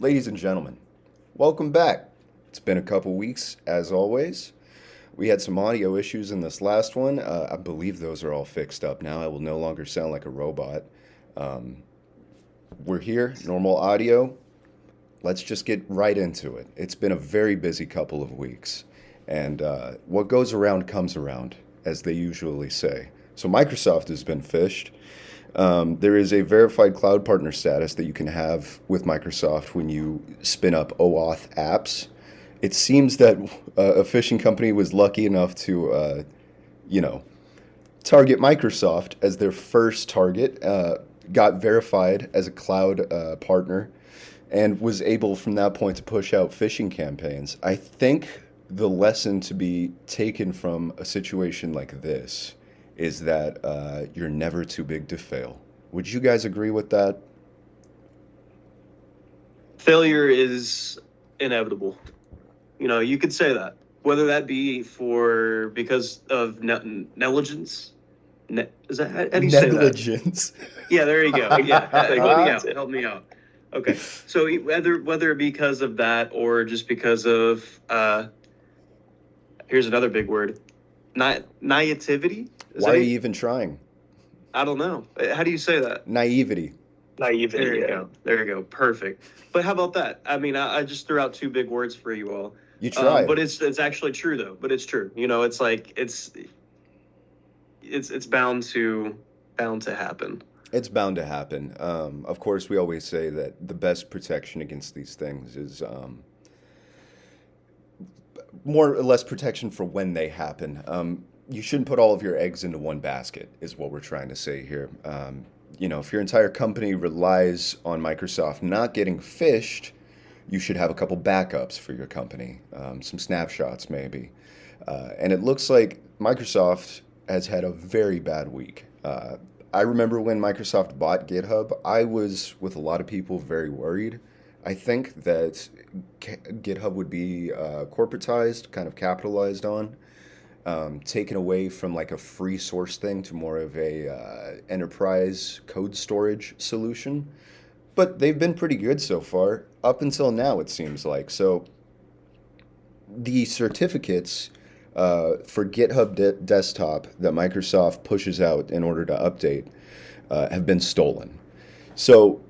Ladies and gentlemen, welcome back. It's been a couple weeks, as always. We had some audio issues in this last one. I believe those are all fixed up now. I will no longer sound like a robot. Um, we're here, normal audio. Let's just get right into it. It's been a very busy couple of weeks. And what goes around comes around, as they usually say. So Microsoft has been phished. There is a verified cloud partner status that you can have with Microsoft when you spin up OAuth apps. It seems that a phishing company was lucky enough to, target Microsoft as their first target, got verified as a cloud partner, and was able from that point to push out phishing campaigns. I think the lesson to be taken from a situation like this is that you're never too big to fail. Would you guys agree with that? Failure is inevitable. You could say that, whether that be because of negligence. Is that how do you say that? Negligence. Yeah, there you go. Yeah, help me out. Okay, so whether because of that or just because of here's another big word, naivety. Why are you even trying? I don't know. How do you say that? Naivety. Naivety. There you go. There you go. Perfect. But how about that? I mean, I just threw out two big words for you all. You tried. But it's actually true though. But it's true. It's like it's bound to happen. It's bound to happen. Of course, we always say that the best protection against these things is more or less protection for when they happen. You shouldn't put all of your eggs into one basket, is what we're trying to say here. If your entire company relies on Microsoft not getting phished, you should have a couple backups for your company, some snapshots maybe. And it looks like Microsoft has had a very bad week. I remember when Microsoft bought GitHub, I was, with a lot of people, very worried. I think that GitHub would be corporatized, kind of capitalized on, taken away from like a free source thing to more of a enterprise code storage solution. But they've been pretty good so far, up until now, it seems like. So the certificates for GitHub Desktop that Microsoft pushes out in order to update have been stolen. So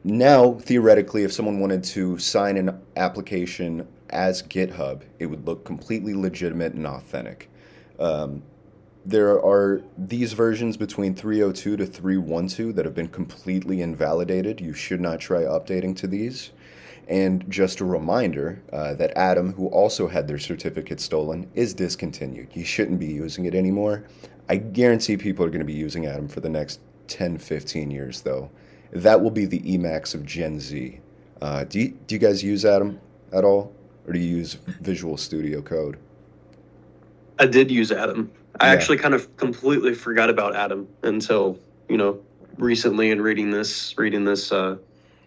now, theoretically, if someone wanted to sign an application as GitHub, it would look completely legitimate and authentic. There are these versions between 302 to 312 that have been completely invalidated. You should not try updating to these. And just a reminder that Atom, who also had their certificate stolen, is discontinued. You shouldn't be using it anymore. I guarantee people are going to be using Atom for the next 10, 15 years, though. That will be the Emacs of Gen Z. Do you guys use Atom at all? Or do you use Visual Studio Code? I did use Atom. I actually kind of completely forgot about Atom until, recently and reading this little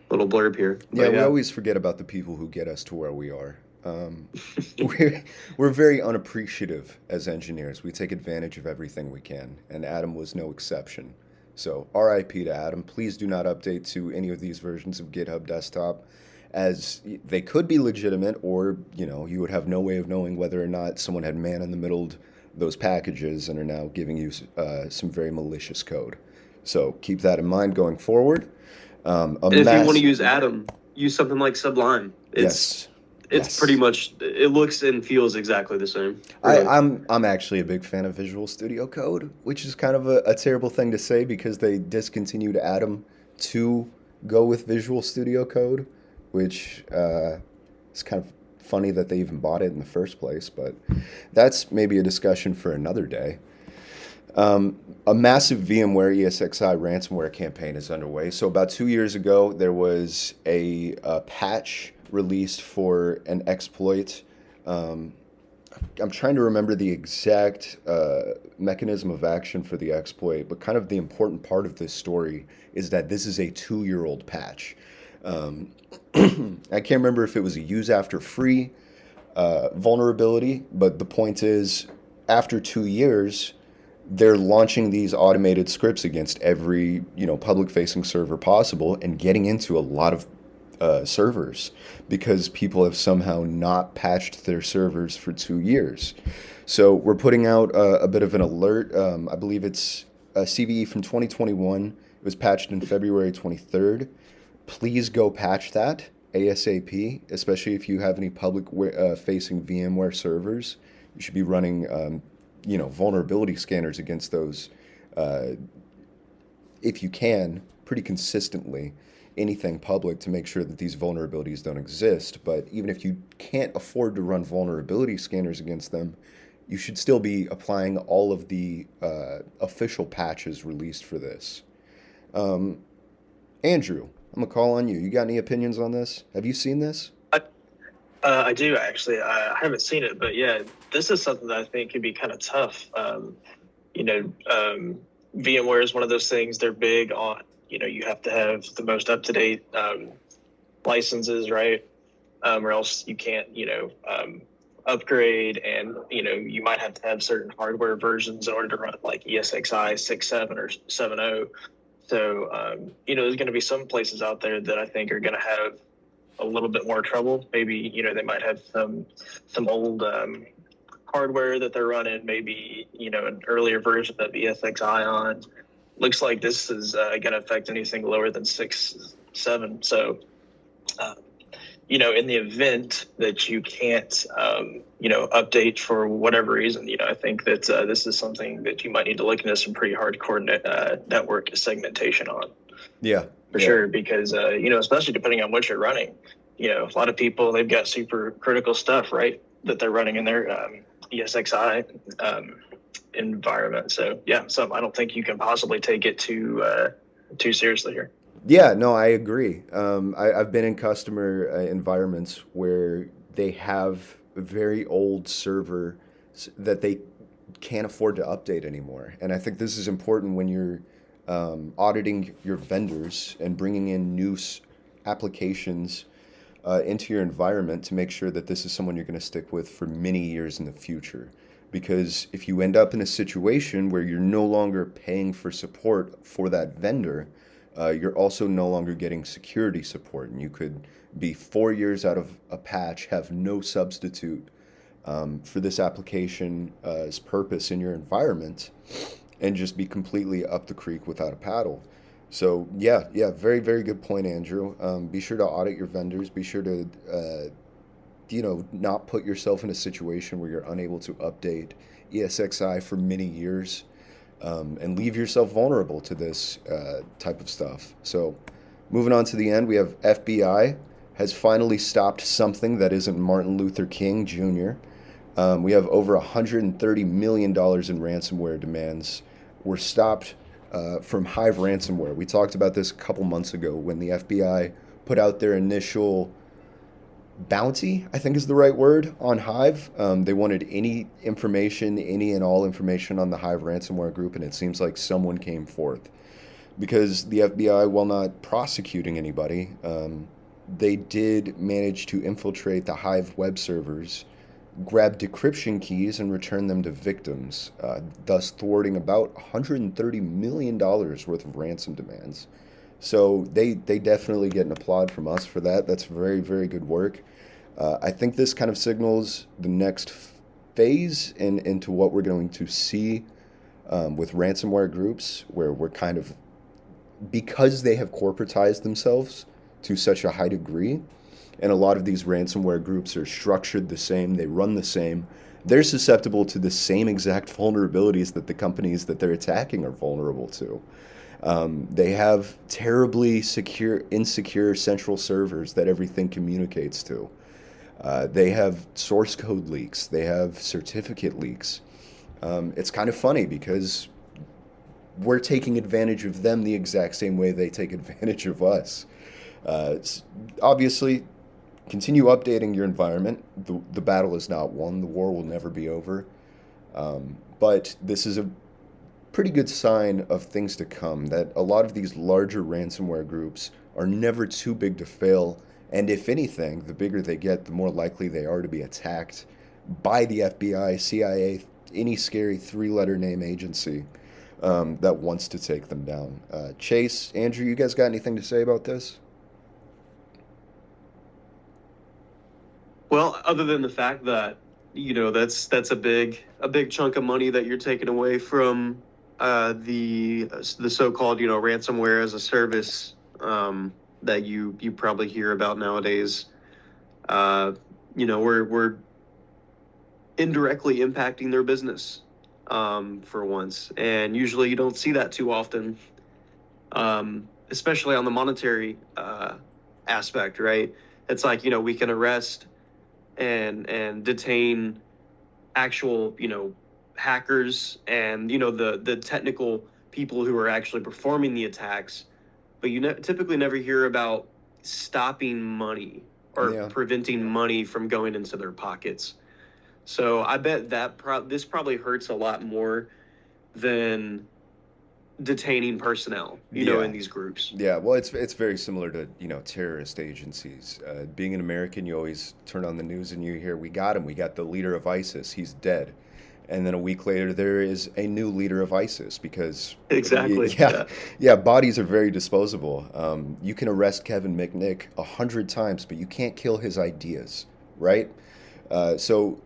blurb here. Yeah, we always forget about the people who get us to where we are. We're very unappreciative as engineers. We take advantage of everything we can, and Atom was no exception. So RIP to Atom. Please do not update to any of these versions of GitHub Desktop, as they could be legitimate, or you would have no way of knowing whether or not someone had man-in-the-middled those packages and are now giving you some very malicious code. So keep that in mind going forward. And if you want to use Atom, use something like Sublime. It's pretty much, it looks and feels exactly the same. Really. I'm actually a big fan of Visual Studio Code, which is kind of a terrible thing to say because they discontinued Atom to go with Visual Studio Code, which is kind of funny that they even bought it in the first place, but that's maybe a discussion for another day. A massive VMware ESXi ransomware campaign is underway. So about 2 years ago, there was a patch released for an exploit. I'm trying to remember the exact mechanism of action for the exploit, but kind of the important part of this story is that this is a 2-year-old patch. I can't remember if it was a use after free vulnerability, but the point is, after 2 years, they're launching these automated scripts against every public-facing server possible and getting into a lot of servers because people have somehow not patched their servers for 2 years. So we're putting out a bit of an alert. I believe it's a CVE from 2021. It was patched in February 23rd. Please go patch that ASAP, especially if you have any public facing VMware servers. You should be running, vulnerability scanners against those, uh, if you can, pretty consistently, anything public to make sure that these vulnerabilities don't exist. But even if you can't afford to run vulnerability scanners against them, you should still be applying all of the official patches released for this. Um, Andrew, I'm gonna call on you. You got any opinions on this? Have you seen this? I do actually. I haven't seen it, but yeah, this is something that I think could be kind of tough. You know, VMware is one of those things. They're big on, you have to have the most up to date licenses, right? Or else you can't, upgrade, and you might have to have certain hardware versions in order to run like ESXi 6.7 or 7.0. So, there's going to be some places out there that I think are going to have a little bit more trouble. Maybe, they might have some old hardware that they're running, maybe, an earlier version of ESXi on. Looks like this is going to affect anything lower than 6.7. So, in the event that you can't, update for whatever reason, I think that this is something that you might need to look into some pretty hardcore network segmentation on. Yeah, For yeah. sure, because, especially depending on what you're running, a lot of people, they've got super critical stuff, right, that they're running in their ESXi environment. So, yeah, I don't think you can possibly take it too seriously here. Yeah, no, I agree. I've been in customer environments where they have a very old server that they can't afford to update anymore. And I think this is important when you're auditing your vendors and bringing in new applications into your environment to make sure that this is someone you're going to stick with for many years in the future. Because if you end up in a situation where you're no longer paying for support for that vendor, you're also no longer getting security support, and you could be 4 years out of a patch, have no substitute for this application's purpose in your environment, and just be completely up the creek without a paddle. So yeah, very, very good point, Andrew. Be sure to audit your vendors. Be sure to not put yourself in a situation where you're unable to update ESXi for many years, and leave yourself vulnerable to this type of stuff. So, moving on to the end, we have FBI has finally stopped something that isn't Martin Luther King Jr. We have over $130 million in ransomware demands were stopped from Hive ransomware. We talked about this a couple months ago when the FBI put out their initial bounty, I think is the right word, on Hive. They wanted any information, any and all information on the Hive ransomware group, and it seems like someone came forth. Because the FBI, while not prosecuting anybody, they did manage to infiltrate the Hive web servers, grab decryption keys, and return them to victims, thus thwarting about $130 million worth of ransom demands. So they definitely get an applaud from us for that. That's very, very good work. I think this kind of signals the next phase into what we're going to see with ransomware groups, where we're kind of, because they have corporatized themselves to such a high degree, and a lot of these ransomware groups are structured the same, they run the same, they're susceptible to the same exact vulnerabilities that the companies that they're attacking are vulnerable to. They have terribly insecure central servers that everything communicates to. They have source code leaks. They have certificate leaks. It's kind of funny because we're taking advantage of them the exact same way they take advantage of us. Obviously, continue updating your environment. The battle is not won. The war will never be over. But this is a pretty good sign of things to come, that a lot of these larger ransomware groups are never too big to fail, and if anything, the bigger they get, the more likely they are to be attacked by the FBI, CIA, any scary three-letter name agency that wants to take them down. Chase, Andrew, you guys got anything to say about this? Well, other than the fact that, that's a big chunk of money that you're taking away from the so-called, ransomware as a service, that you probably hear about nowadays. We're indirectly impacting their business, for once, and usually you don't see that too often, especially on the monetary aspect, right? It's like, we can arrest and detain actual, hackers and, the technical people who are actually performing the attacks, but you typically never hear about stopping money or Yeah. preventing money from going into their pockets. So I bet that this probably hurts a lot more than detaining personnel, Yeah. in these groups. Yeah, well, it's very similar to, terrorist agencies. Being an American, you always turn on the news and you hear, we got him, we got the leader of ISIS, he's dead. And then a week later, there is a new leader of ISIS because, Exactly. yeah, yeah, bodies are very disposable. You can arrest Kevin McNick 100 times, but you can't kill his ideas, right? So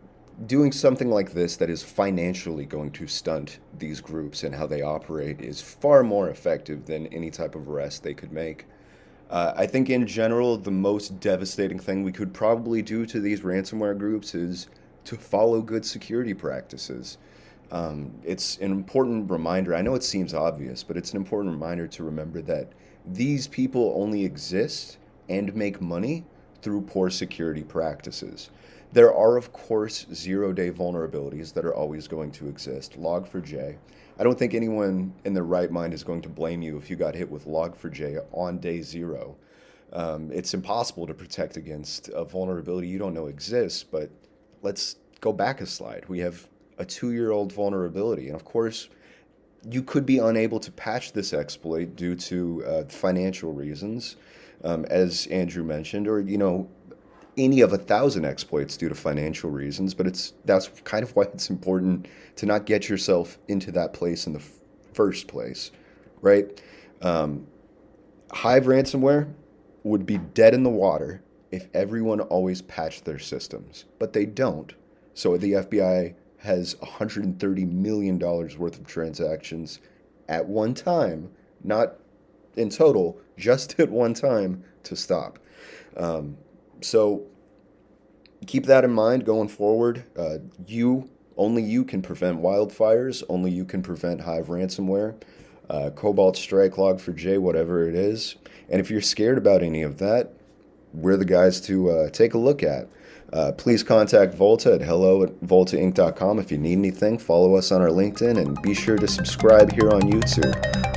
doing something like this that is financially going to stunt these groups and how they operate is far more effective than any type of arrest they could make. I think in general, the most devastating thing we could probably do to these ransomware groups is to follow good security practices. It's an important reminder. I know it seems obvious, but it's an important reminder to remember that these people only exist and make money through poor security practices. There are, of course, zero-day vulnerabilities that are always going to exist. Log4j. I don't think anyone in their right mind is going to blame you if you got hit with Log4j on day zero. It's impossible to protect against a vulnerability you don't know exists, but let's go back a slide. We have a 2-year-old vulnerability, and of course, you could be unable to patch this exploit due to financial reasons, as Andrew mentioned, or any of 1,000 exploits due to financial reasons. But that's kind of why it's important to not get yourself into that place in the first place, right? Hive ransomware would be dead in the water if everyone always patched their systems, but they don't. So the FBI has $130 million worth of transactions at one time, not in total, just at one time to stop. So keep that in mind going forward. Only you can prevent wildfires. Only you can prevent Hive ransomware, Cobalt Strike, Log4j, whatever it is. And if you're scared about any of that, we're the guys to take a look at. Please contact Volta at hello@voltainc.com if you need anything. Follow us on our LinkedIn and be sure to subscribe here on YouTube.